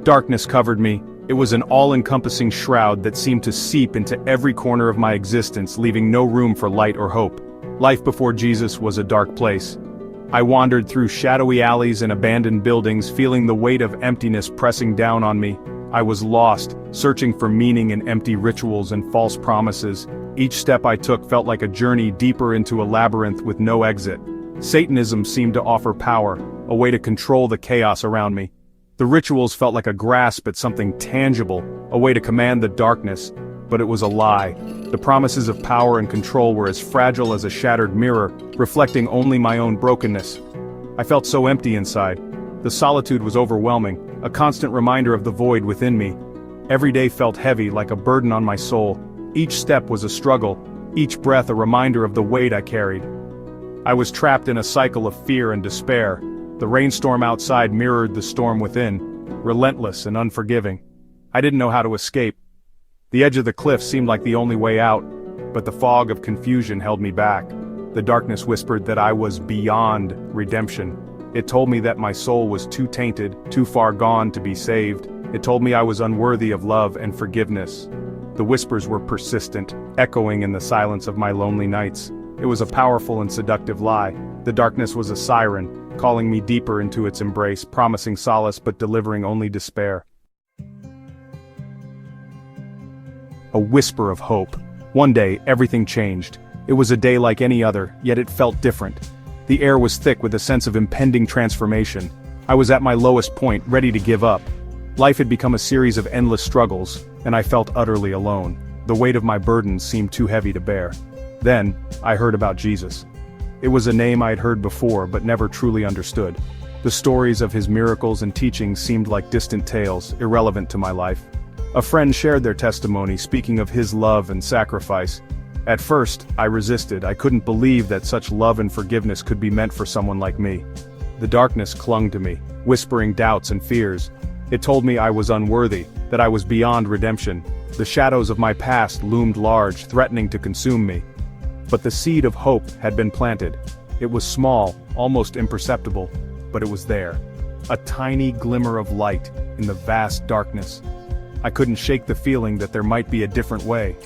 Darkness covered me. It was an all-encompassing shroud that seemed to seep into every corner of my existence, leaving no room for light or hope. Life before Jesus was a dark place. I wandered through shadowy alleys and abandoned buildings, feeling the weight of emptiness pressing down on me. I was lost, searching for meaning in empty rituals and false promises. Each step I took felt like a journey deeper into a labyrinth with no exit. Satanism seemed to offer power, a way to control the chaos around me. The rituals felt like a grasp at something tangible, a way to command the darkness, but it was a lie. The promises of power and control were as fragile as a shattered mirror, reflecting only my own brokenness. I felt so empty inside. The solitude was overwhelming, a constant reminder of the void within me. Every day felt heavy, like a burden on my soul. Each step was a struggle, each breath a reminder of the weight I carried. I was trapped in a cycle of fear and despair. The rainstorm outside mirrored the storm within, relentless and unforgiving. I didn't know how to escape. The edge of the cliff seemed like the only way out, but the fog of confusion held me back. The darkness whispered that I was beyond redemption. It told me that my soul was too tainted, too far gone to be saved. It told me I was unworthy of love and forgiveness. The whispers were persistent, echoing in the silence of my lonely nights. It was a powerful and seductive lie. The darkness was a siren, calling me deeper into its embrace, promising solace but delivering only despair. A whisper of hope. One day, everything changed. It was a day like any other, yet it felt different. The air was thick with a sense of impending transformation. I was at my lowest point, ready to give up. Life had become a series of endless struggles, and I felt utterly alone. The weight of my burdens seemed too heavy to bear. Then, I heard about Jesus. It was a name I'd heard before but never truly understood. The stories of his miracles and teachings seemed like distant tales, irrelevant to my life. A friend shared their testimony, speaking of his love and sacrifice. At first, I resisted. I couldn't believe that such love and forgiveness could be meant for someone like me. The darkness clung to me, whispering doubts and fears. It told me I was unworthy, that I was beyond redemption. The shadows of my past loomed large, threatening to consume me. But the seed of hope had been planted. It was small, almost imperceptible, but it was there. A tiny glimmer of light in the vast darkness. I couldn't shake the feeling that there might be a different way.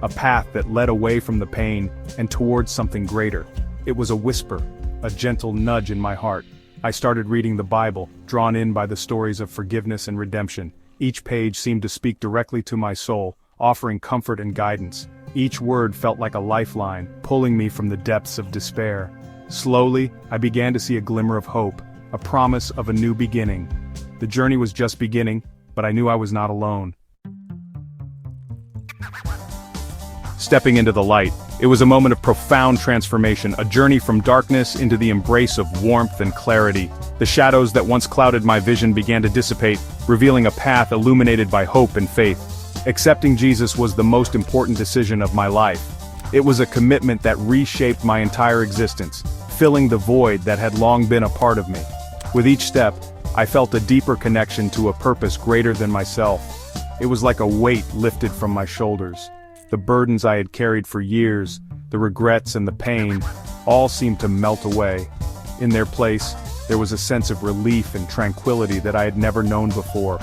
A path that led away from the pain and towards something greater. It was a whisper, a gentle nudge in my heart. I started reading the Bible, drawn in by the stories of forgiveness and redemption. Each page seemed to speak directly to my soul, offering comfort and guidance. Each word felt like a lifeline, pulling me from the depths of despair. Slowly, I began to see a glimmer of hope, a promise of a new beginning. The journey was just beginning, but I knew I was not alone. Stepping into the light, it was a moment of profound transformation, a journey from darkness into the embrace of warmth and clarity. The shadows that once clouded my vision began to dissipate, revealing a path illuminated by hope and faith. Accepting Jesus was the most important decision of my life. It was a commitment that reshaped my entire existence, filling the void that had long been a part of me. With each step, I felt a deeper connection to a purpose greater than myself. It was like a weight lifted from my shoulders. The burdens I had carried for years, the regrets and the pain, all seemed to melt away. In their place, there was a sense of relief and tranquility that I had never known before.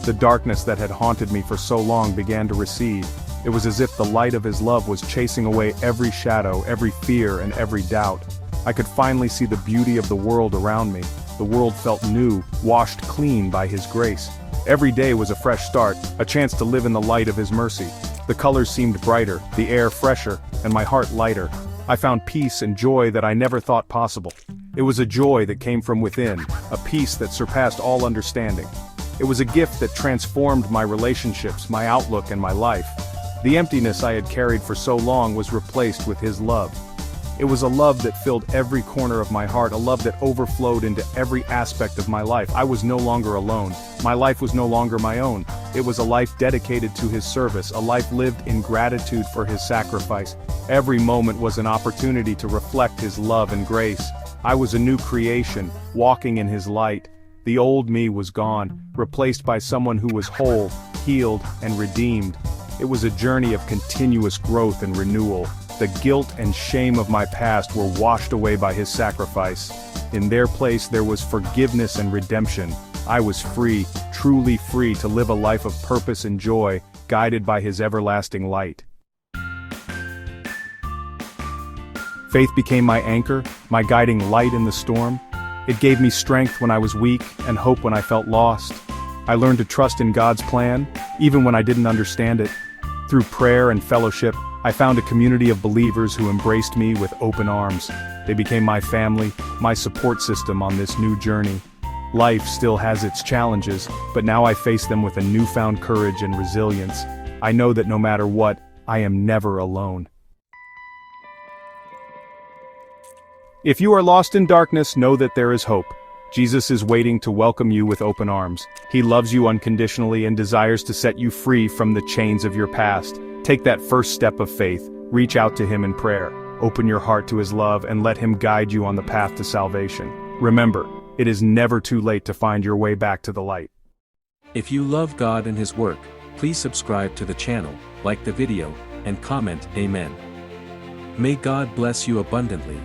The darkness that had haunted me for so long began to recede. It was as if the light of his love was chasing away every shadow, every fear, and every doubt. I could finally see the beauty of the world around me. The world felt new, washed clean by his grace. Every day was a fresh start, a chance to live in the light of his mercy. The colors seemed brighter, the air fresher, and my heart lighter. I found peace and joy that I never thought possible. It was a joy that came from within, a peace that surpassed all understanding. It was a gift that transformed my relationships, my outlook, and my life. The emptiness I had carried for so long was replaced with his love. It was a love that filled every corner of my heart, a love that overflowed into every aspect of my life. I was no longer alone. My life was no longer my own. It was a life dedicated to his service, a life lived in gratitude for his sacrifice. Every moment was an opportunity to reflect his love and grace. I was a new creation, walking in his light. The old me was gone, replaced by someone who was whole, healed, and redeemed. It was a journey of continuous growth and renewal. The guilt and shame of my past were washed away by his sacrifice. In their place there was forgiveness and redemption. I was free, truly free to live a life of purpose and joy, guided by His everlasting light. Faith became my anchor, my guiding light in the storm. It gave me strength when I was weak and hope when I felt lost. I learned to trust in God's plan, even when I didn't understand it. Through prayer and fellowship, I found a community of believers who embraced me with open arms. They became my family, my support system on this new journey. Life still has its challenges, but now I face them with a newfound courage and resilience. I know that no matter what, I am never alone. If you are lost in darkness, know that there is hope. Jesus is waiting to welcome you with open arms. He loves you unconditionally and desires to set you free from the chains of your past. Take that first step of faith, reach out to Him in prayer, open your heart to His love, and let Him guide you on the path to salvation. Remember, it is never too late to find your way back to the light. If you love God and His work, please subscribe to the channel, like the video, and comment Amen. May God bless you abundantly.